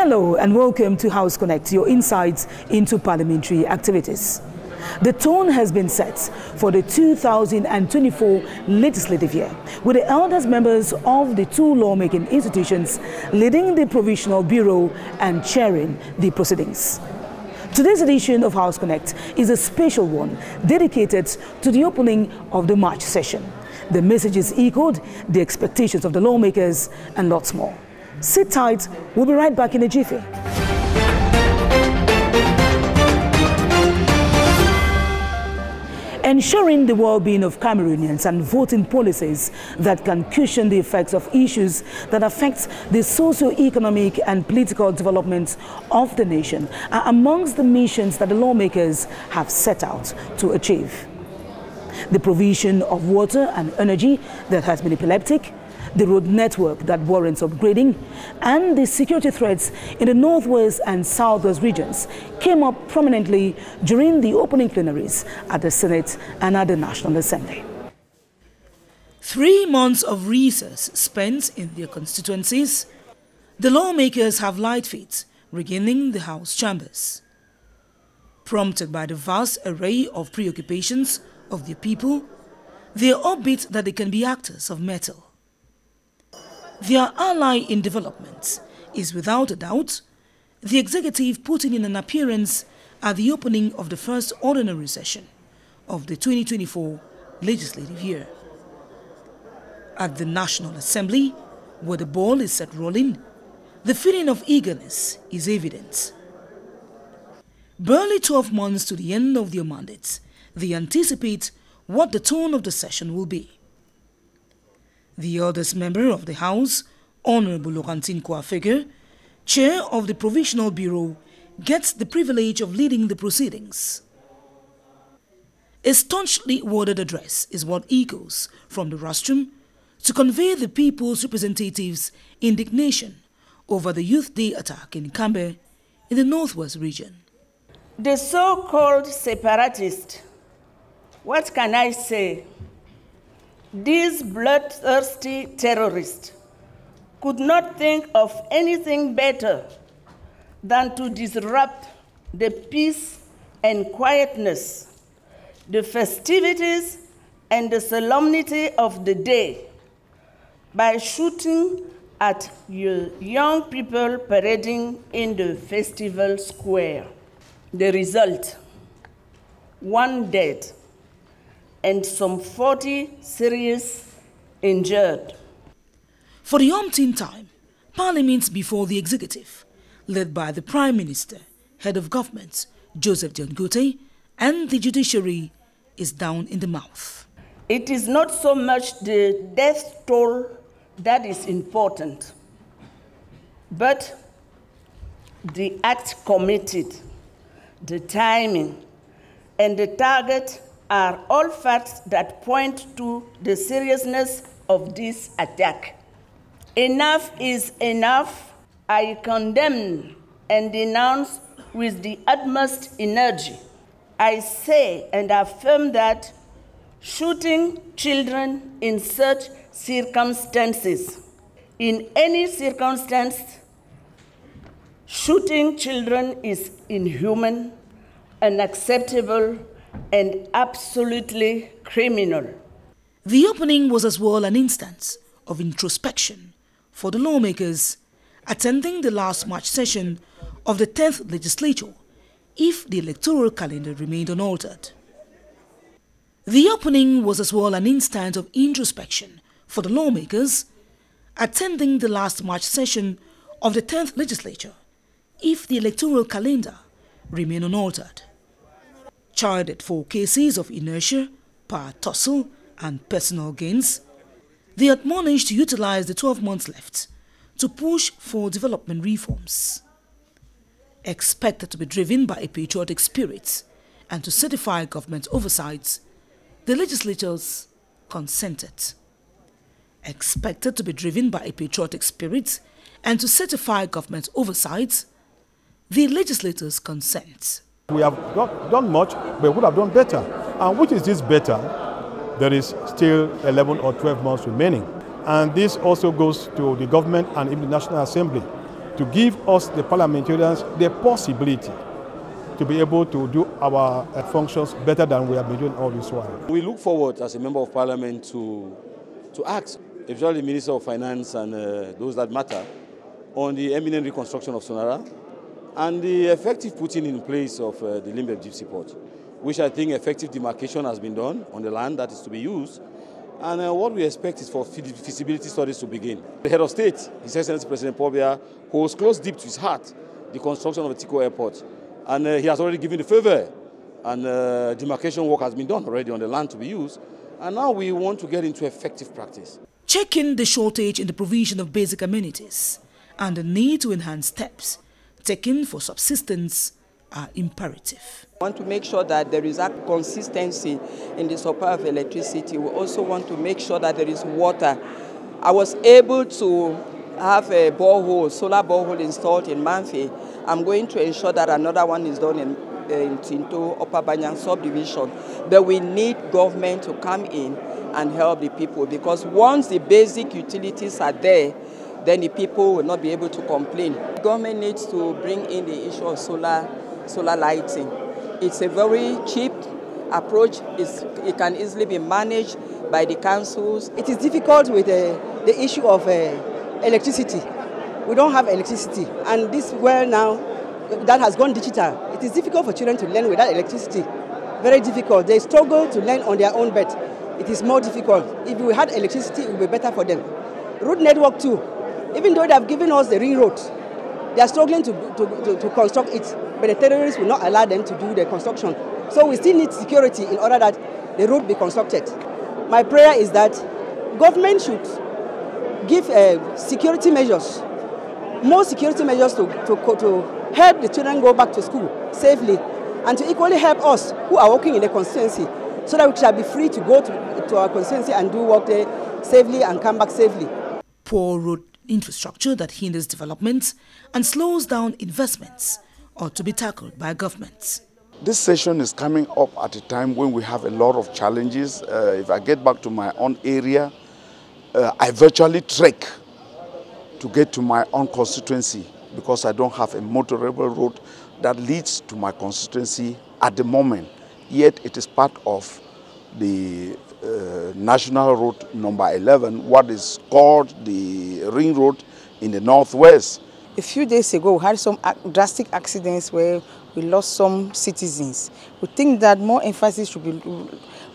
Hello and welcome to House Connect, your insights into parliamentary activities. The tone has been set for the 2024 legislative year, with the eldest members of the two lawmaking institutions leading the Provisional Bureau and chairing the proceedings. Today's edition of House Connect is a special one dedicated to the opening of the March session. The messages echoed the expectations of the lawmakers and lots more. Sit tight, we'll be right back in a jiffy. Ensuring the well-being of Cameroonians and voting policies that can cushion the effects of issues that affect the socio-economic and political development of the nation are amongst the missions that the lawmakers have set out to achieve. The provision of water and energy that has been epileptic, the road network that warrants upgrading, and the security threats in the northwest and southwest regions came up prominently during the opening plenaries at the Senate and at the National Assembly. 3 months of recess spent in their constituencies, the lawmakers have light feet regaining the House chambers. Prompted by the vast array of preoccupations of the people, they are upbeat that they can be actors of mettle. Their ally in development is without a doubt the executive putting in an appearance at the opening of the first ordinary session of the 2024 legislative year. At the National Assembly, where the ball is set rolling, the feeling of eagerness is evident. Barely 12 months to the end of their mandates, they anticipate what the tone of the session will be. The eldest member of the House, Honorable Laurentine Kouafege, chair of the Provisional Bureau, gets the privilege of leading the proceedings. A staunchly worded address is what echoes from the rostrum to convey the people's representatives' indignation over the Youth Day attack in Cambe in the northwest region. The so-called separatists, what can I say? These bloodthirsty terrorists could not think of anything better than to disrupt the peace and quietness, the festivities and the solemnity of the day by shooting at young people parading in the festival square. The result, 1 dead and some 40 serious injured. For the umpteenth time, Parliament before the executive, led by the Prime Minister, head of government, Joseph John Gote, and the judiciary is down in the mouth. It is not so much the death toll that is important, but the act committed, the timing, and the target are all facts that point to the seriousness of this attack. Enough is enough. I condemn and denounce with the utmost energy. I say and affirm that shooting children in such circumstances, in any circumstance, shooting children is inhuman, unacceptable, and absolutely criminal. The opening was as well an instance of introspection for the lawmakers attending the last March session of the 10th legislature if the electoral calendar remained unaltered. The opening was as well an instance of introspection for the lawmakers attending the last March session of the 10th legislature if the electoral calendar remained unaltered. Charged for cases of inertia, power tussle, and personal gains, they admonished to utilize the 12 months left to push for development reforms. Expected to be driven by a patriotic spirit and to certify government oversight, the legislators consented. Expected to be driven by a patriotic spirit and to certify government oversight, the legislators consent. We have not done much, but we would have done better. And which is this better? There is still 11 or 12 months remaining. And this also goes to the government and even the National Assembly. to give us, the parliamentarians, the possibility to be able to do our functions better than we have been doing all this while. We look forward as a member of parliament to act, especially the Minister of Finance and those that matter, on the eminent reconstruction of Sonara and the effective putting in place of the Limbe Deep Seaport, which I think effective demarcation has been done on the land that is to be used. And what we expect is for feasibility studies to begin. The head of state, His Excellency President Paul Biya, holds close deep to his heart the construction of the Tiko Airport. And he has already given the favor, and demarcation work has been done already on the land to be used. And now we want to get into effective practice. Checking the shortage in the provision of basic amenities and the need to enhance steps taken for subsistence are imperative. We want to make sure that there is a consistency in the supply of electricity. We also want to make sure that there is water. I was able to have a borehole, solar borehole installed in Manfi. I'm going to ensure that another one is done in Tinto, Upper Banyan subdivision. But we need government to come in and help the people, because once the basic utilities are there, then the people will not be able to complain. The government needs to bring in the issue of solar lighting. It's a very cheap approach. It can easily be managed by the councils. It is difficult with the issue of electricity. We don't have electricity, and this world now that has gone digital, it is difficult for children to learn without electricity. Very difficult. They struggle to learn on their own, but it is more difficult. If we had electricity, it would be better for them. Road network too. Even though they have given us the ring road, they are struggling to construct it, but the terrorists will not allow them to do the construction. So we still need security in order that the road be constructed. My prayer is that government should give security measures, more security measures to help the children go back to school safely, and to equally help us who are working in the constituency, so that we shall be free to go to our constituency and do work there safely and come back safely. Poor road infrastructure that hinders development and slows down investments ought to be tackled by governments. This session is coming up at a time when we have a lot of challenges. If I get back to my own area, I virtually trek to get to my own constituency because I don't have a motorable road that leads to my constituency at the moment. Yet it is part of the National Road number 11, what is called the Ring Road in the northwest. A few days ago, we had some drastic accidents where we lost some citizens. We think that more emphasis should be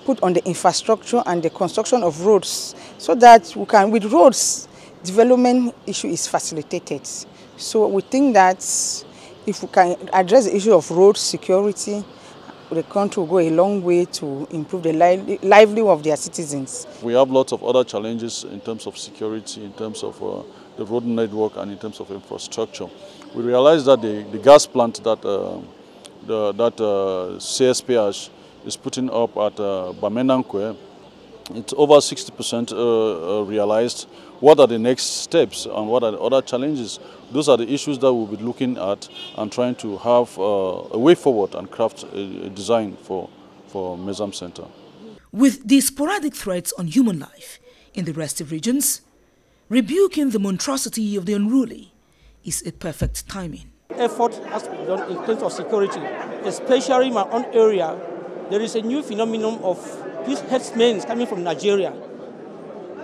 put on the infrastructure and the construction of roads, so that we can, with roads, development issue is facilitated. So we think that if we can address the issue of road security, the country will go a long way to improve the livelihood of their citizens. We have lots of other challenges in terms of security, in terms of the road network, and in terms of infrastructure. We realize that the gas plant that CSPH is putting up at Bamenankwe, it's over 60% realized. What are the next steps and what are the other challenges? Those are the issues that we'll be looking at and trying to have a way forward and craft a design for Mezam Center. With the sporadic threats on human life in the restive regions, rebuking the monstrosity of the unruly is a perfect timing. Effort has to be done in terms of security, especially in my own area. There is a new phenomenon of these herdsmen coming from Nigeria,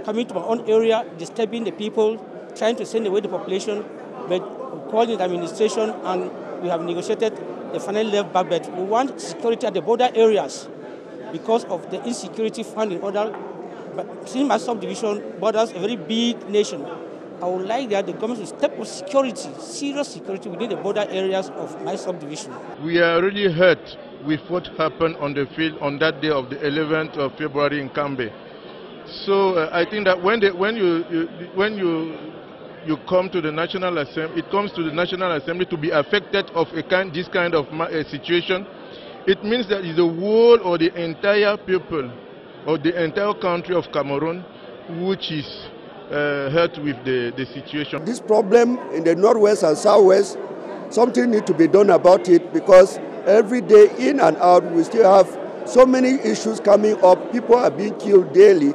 coming to my own area, disturbing the people, trying to send away the population, but we called the administration and we have negotiated the final level back, but we want security at the border areas because of the insecurity found in other. But since my subdivision borders a very big nation, I would like that the government will step up security, serious security within the border areas of my subdivision. We are really hurt with what happened on the field on that day of the 11th of February in Kambe. So I think that when you come to the National Assembly, it comes to the National Assembly to be affected of this kind of situation. It means that the whole or the entire people or the entire country of Cameroon which is hurt with the situation. This problem in the northwest and southwest, something needs to be done about it, because every day in and out we still have so many issues coming up. People are being killed daily,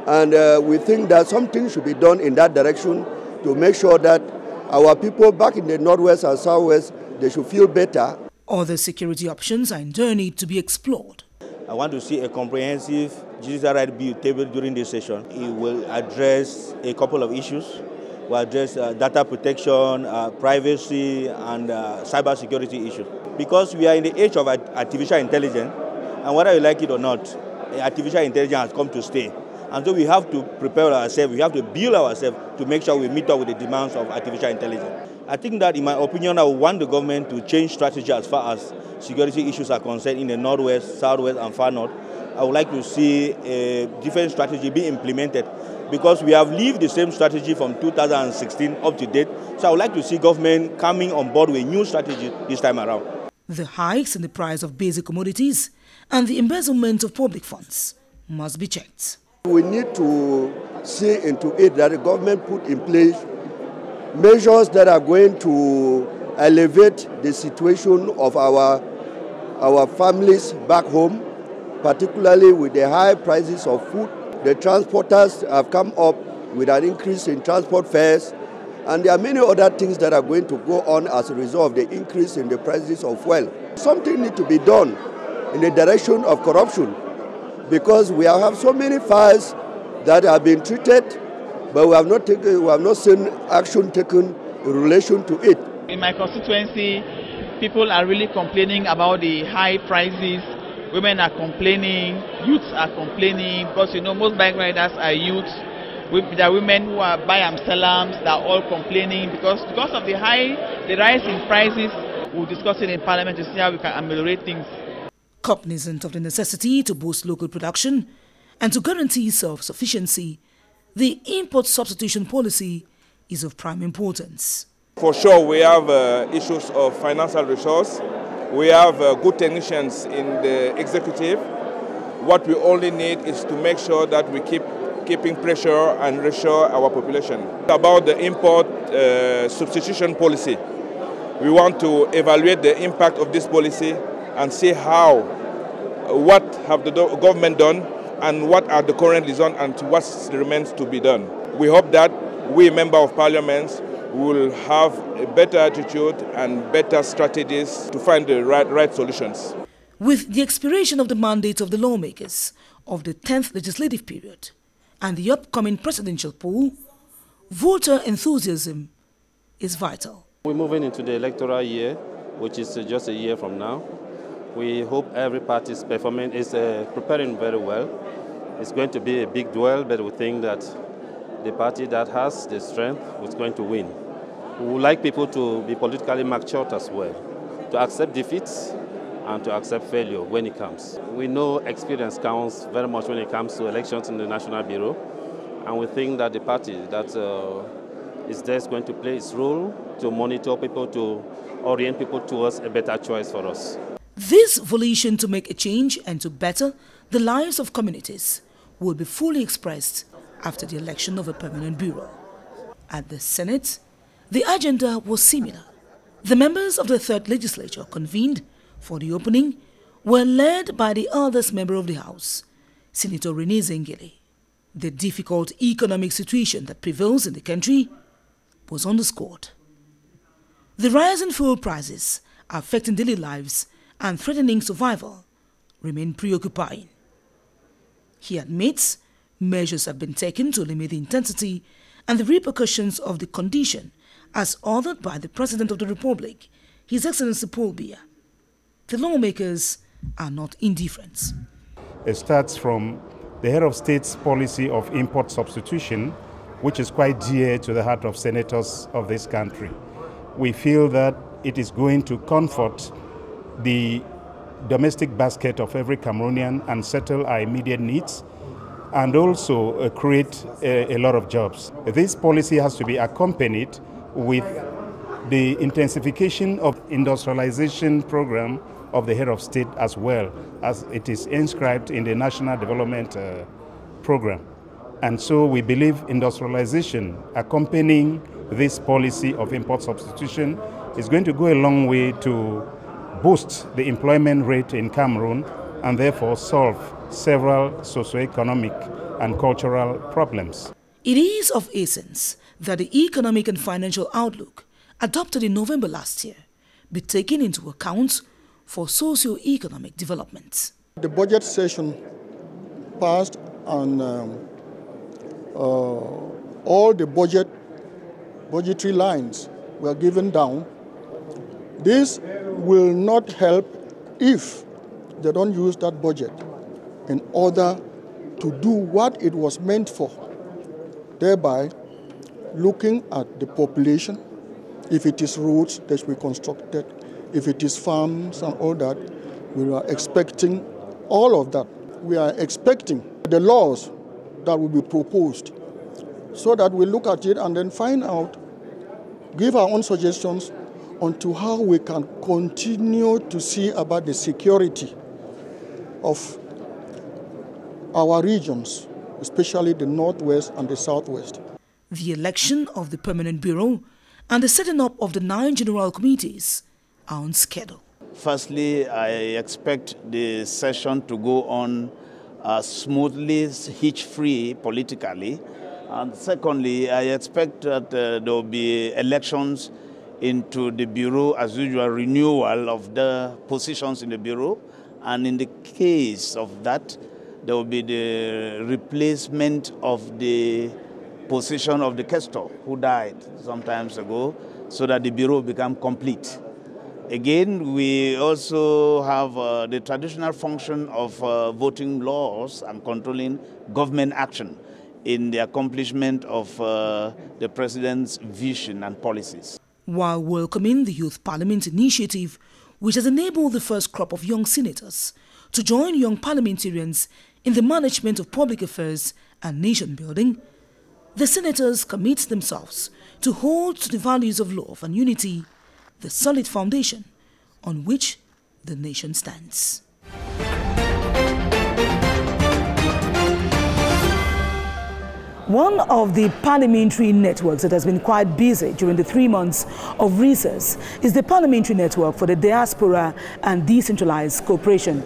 and we think that something should be done in that direction to make sure that our people back in the northwest and southwest, they should feel better. Other security options are in turn need to be explored. I want to see a comprehensive judicial right bill tabled during this session. It will address a couple of issues. Will address data protection, privacy, and cyber security issues. Because we are in the age of artificial intelligence, and whether you like it or not, artificial intelligence has come to stay. And so we have to prepare ourselves, we have to build ourselves to make sure we meet up with the demands of artificial intelligence. I think that, in my opinion, I would want the government to change strategy as far as security issues are concerned in the northwest, southwest, and far north. I would like to see a different strategy be implemented, because we have lived the same strategy from 2016 up to date. So I would like to see government coming on board with a new strategy this time around. The hikes in the price of basic commodities and the embezzlement of public funds must be checked. We need to see into it that the government put in place measures that are going to elevate the situation of our families back home, particularly with the high prices of food. The transporters have come up with an increase in transport fares, and there are many other things that are going to go on as a result of the increase in the prices of fuel. Something needs to be done in the direction of corruption, because we have so many files that have been treated, but we have not seen action taken in relation to it. In my constituency, people are really complaining about the high prices. Women are complaining, youths are complaining, because most bike riders are youths. There are women who are Bayam-Salams, they are all complaining because of the rise in prices. We'll discuss it in Parliament to see how we can ameliorate things. Cognizant of the necessity to boost local production and to guarantee self-sufficiency, the import substitution policy is of prime importance. For sure, we have issues of financial resource. We have good technicians in the executive. What we only need is to make sure that we keeping pressure and reassure our population. About the import substitution policy, we want to evaluate the impact of this policy and see what have the government done and what are the current results and what remains to be done. We hope that we, members of parliament, will have a better attitude and better strategies to find the right solutions. With the expiration of the mandate of the lawmakers of the 10th legislative period and the upcoming presidential poll, voter enthusiasm is vital. We're moving into the electoral year, which is just a year from now. We hope every party is preparing very well. It's going to be a big duel, but we think that the party that has the strength is going to win. We would like people to be politically matured as well, to accept defeats and to accept failure when it comes. We know experience counts very much when it comes to elections in the National Bureau, and we think that the party that is there is going to play its role to monitor people, to orient people towards a better choice for us. This volition to make a change and to better the lives of communities will be fully expressed after the election of a permanent bureau. At the Senate, the agenda was similar. The members of the 3rd legislature convened for the opening were led by the eldest member of the House, Senator Rene Zengele. The difficult economic situation that prevails in the country was underscored. The rise in fuel prices affecting daily lives and threatening survival remain preoccupying. He admits measures have been taken to limit the intensity and the repercussions of the condition as ordered by the President of the Republic, His Excellency Paul Biya. The lawmakers are not indifferent. It starts from the head of state's policy of import substitution, which is quite dear to the heart of senators of this country. We feel that it is going to comfort the domestic basket of every Cameroonian and settle our immediate needs, and also create a lot of jobs. This policy has to be accompanied with the intensification of industrialization program of the head of state, as well as it is inscribed in the National Development Program. And so we believe industrialization accompanying this policy of import substitution is going to go a long way to boost the employment rate in Cameroon and therefore solve several socio-economic and cultural problems. It is of essence that the economic and financial outlook adopted in November last year be taken into account for socio-economic development. The budget session passed and all the budgetary lines were given down. This will not help if they don't use that budget in order to do what it was meant for, thereby looking at the population. If it is roads that we constructed, if it is farms and all that, we are expecting all of that. We are expecting the laws that will be proposed so that we look at it and then find out, give our own suggestions onto how we can continue to see about the security of our regions, especially the Northwest and the Southwest. The election of the Permanent Bureau and the setting up of the 9 general committees are on schedule. Firstly, I expect the session to go on smoothly, hitch-free politically. And secondly, I expect that there will be elections into the Bureau, as usual, renewal of the positions in the Bureau. And in the case of that, there will be the replacement of the position of the questor who died some time ago, so that the Bureau become complete. Again, we also have the traditional function of voting laws and controlling government action in the accomplishment of the President's vision and policies. While welcoming the Youth Parliament initiative, which has enabled the first crop of young senators to join young parliamentarians in the management of public affairs and nation building, the senators commit themselves to hold to the values of love and unity, the solid foundation on which the nation stands. One of the parliamentary networks that has been quite busy during the 3 months of recess is the Parliamentary Network for the Diaspora and Decentralized Cooperation.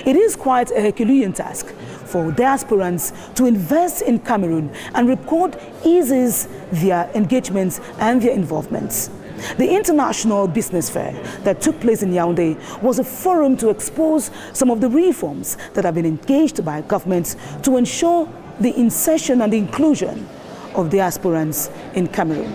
It is quite a Herculean task for diasporans to invest in Cameroon and record eases their engagements and their involvements. The International Business Fair that took place in Yaoundé was a forum to expose some of the reforms that have been engaged by governments to ensure the insertion and inclusion of diasporans in Cameroon.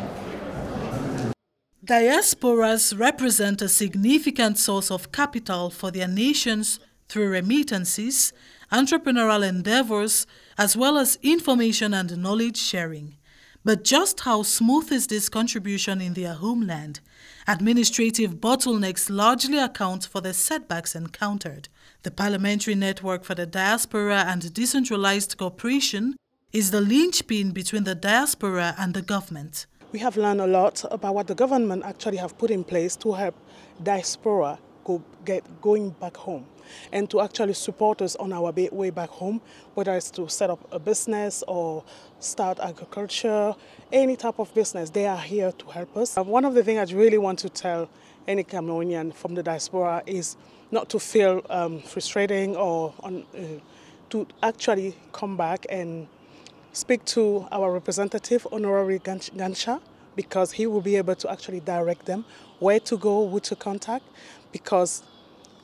Diasporas represent a significant source of capital for their nations through remittances, entrepreneurial endeavors, as well as information and knowledge sharing. But just how smooth is this contribution in their homeland? Administrative bottlenecks largely account for the setbacks encountered. The Parliamentary Network for the Diaspora and Decentralized Cooperation is the linchpin between the diaspora and the government. We have learned a lot about what the government actually have put in place to help diaspora going back home and to actually support us on our way back home, whether it's to set up a business or start agriculture, any type of business. They are here to help us. One of the things I really want to tell any Cameroonian from the diaspora is not to feel frustrating or to actually come back and speak to our representative, Honorary Gansha, because he will be able to actually direct them where to go, who to contact, because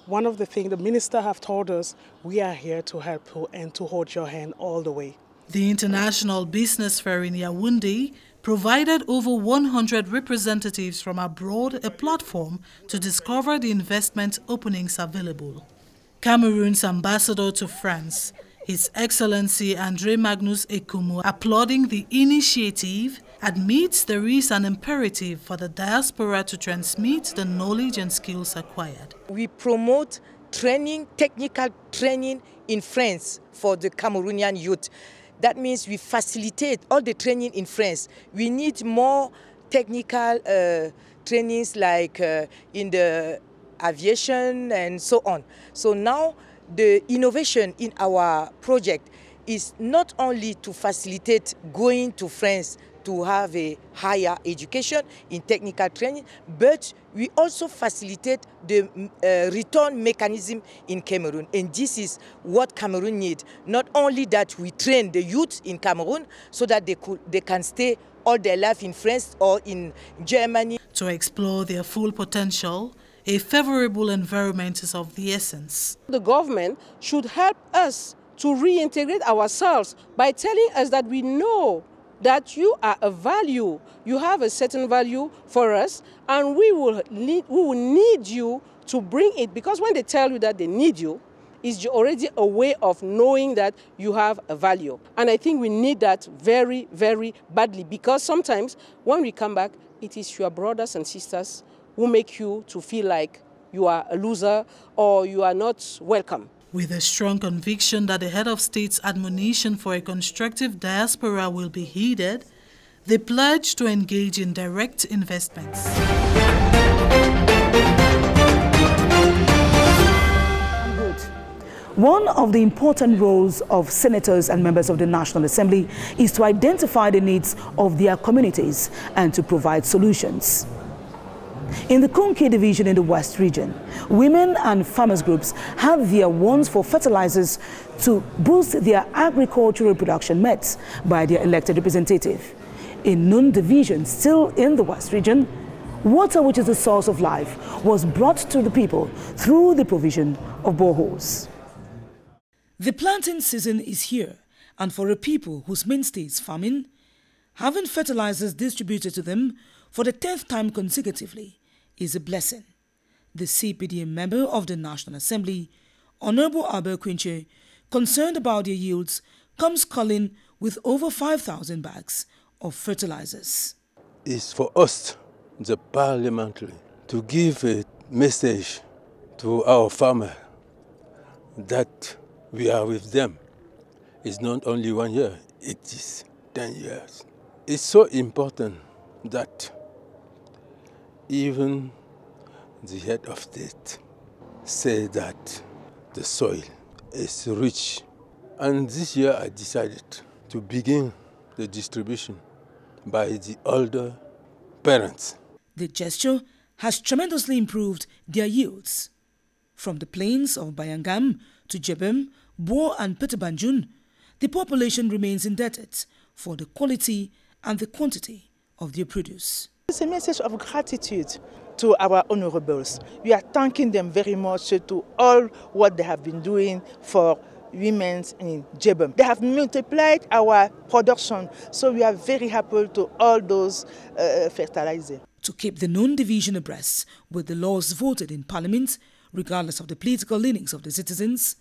one of the things the minister have told us, we are here to help you and to hold your hand all the way. The International Business Fair in Yaoundé provided over 100 representatives from abroad a platform to discover the investment openings available. Cameroon's ambassador to France, His Excellency André Magnus Ekumu, applauding the initiative, admits there is an imperative for the diaspora to transmit the knowledge and skills acquired. We promote training, technical training in France for the Cameroonian youth. That means we facilitate all the training in France. We need more technical trainings like in the aviation and so on. So now the innovation in our project is not only to facilitate going to France to have a higher education in technical training, but we also facilitate the return mechanism in Cameroon. And this is what Cameroon needs. Not only that we train the youth in Cameroon so that they can stay all their life in France or in Germany. To explore their full potential, a favorable environment is of the essence. The government should help us to reintegrate ourselves by telling us that we know that you are a value, you have a certain value for us, and we will need you to bring it, because when they tell you that they need you, it's already a way of knowing that you have a value. And I think we need that very, very badly, because sometimes when we come back, it is your brothers and sisters who make you to feel like you are a loser or you are not welcome. With a strong conviction that the head of state's admonition for a constructive diaspora will be heeded, they pledge to engage in direct investments. One of the important roles of senators and members of the National Assembly is to identify the needs of their communities and to provide solutions. In the Konke division in the West region, women and farmers groups have their wants for fertilizers to boost their agricultural production met by their elected representative. In Nun division, still in the West region, water, which is the source of life, was brought to the people through the provision of boreholes. The planting season is here, and for a people whose mainstay is farming, having fertilizers distributed to them for the 10th time consecutively is a blessing. The CPDM member of the National Assembly, Honorable Albert Quinche, concerned about their yields, comes calling with over 5,000 bags of fertilizers. It's for us, the parliamentary, to give a message to our farmers that we are with them. It's not only 1 year, it is 10 years. It's so important that even the head of state say that the soil is rich. And this year I decided to begin the distribution by the older parents. The gesture has tremendously improved their yields. From the plains of Bayangam to Jebem, Bo and Petebanjun, the population remains indebted for the quality and the quantity of their produce. It's a message of gratitude to our honorables. We are thanking them very much to all what they have been doing for women in Jebem. They have multiplied our production, so we are very happy to all those fertilizers. To keep the Nun division abreast with the laws voted in Parliament, regardless of the political leanings of the citizens,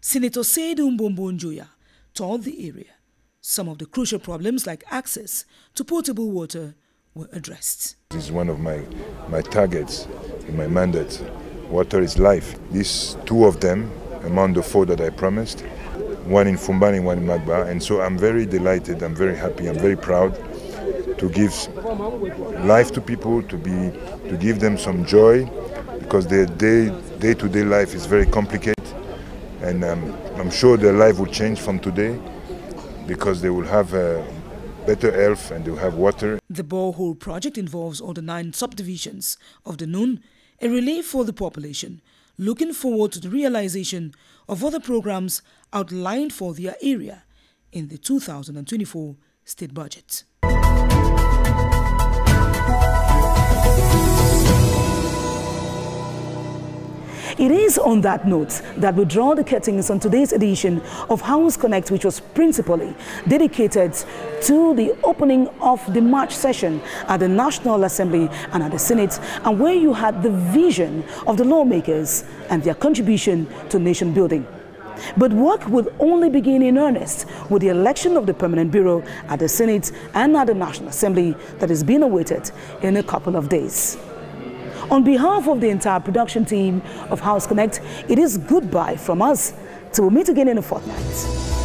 Senator Seydou Mbombo Njoya toured the area. Some of the crucial problems like access to potable water were addressed. This is one of my targets in my mandate. Water is life. These two of them among the 4 that I promised, one in Fumbani, one in Magba, and so I'm very delighted, I'm very happy, I'm very proud to give life to people, to give them some joy, because their day-to-day life is very complicated, and I'm sure their life will change from today because they will have better health and they will have water. The borehole project involves all the 9 subdivisions of the Nun, a relief for the population, looking forward to the realization of other programs outlined for their area in the 2024 state budget. It is on that note that we draw the curtains on today's edition of House Connect, which was principally dedicated to the opening of the March session at the National Assembly and at the Senate, and where you had the vision of the lawmakers and their contribution to nation building. But work will only begin in earnest with the election of the Permanent Bureau at the Senate and at the National Assembly that is being awaited in a couple of days. On behalf of the entire production team of House Connect, it is goodbye from us till we meet again in a fortnight.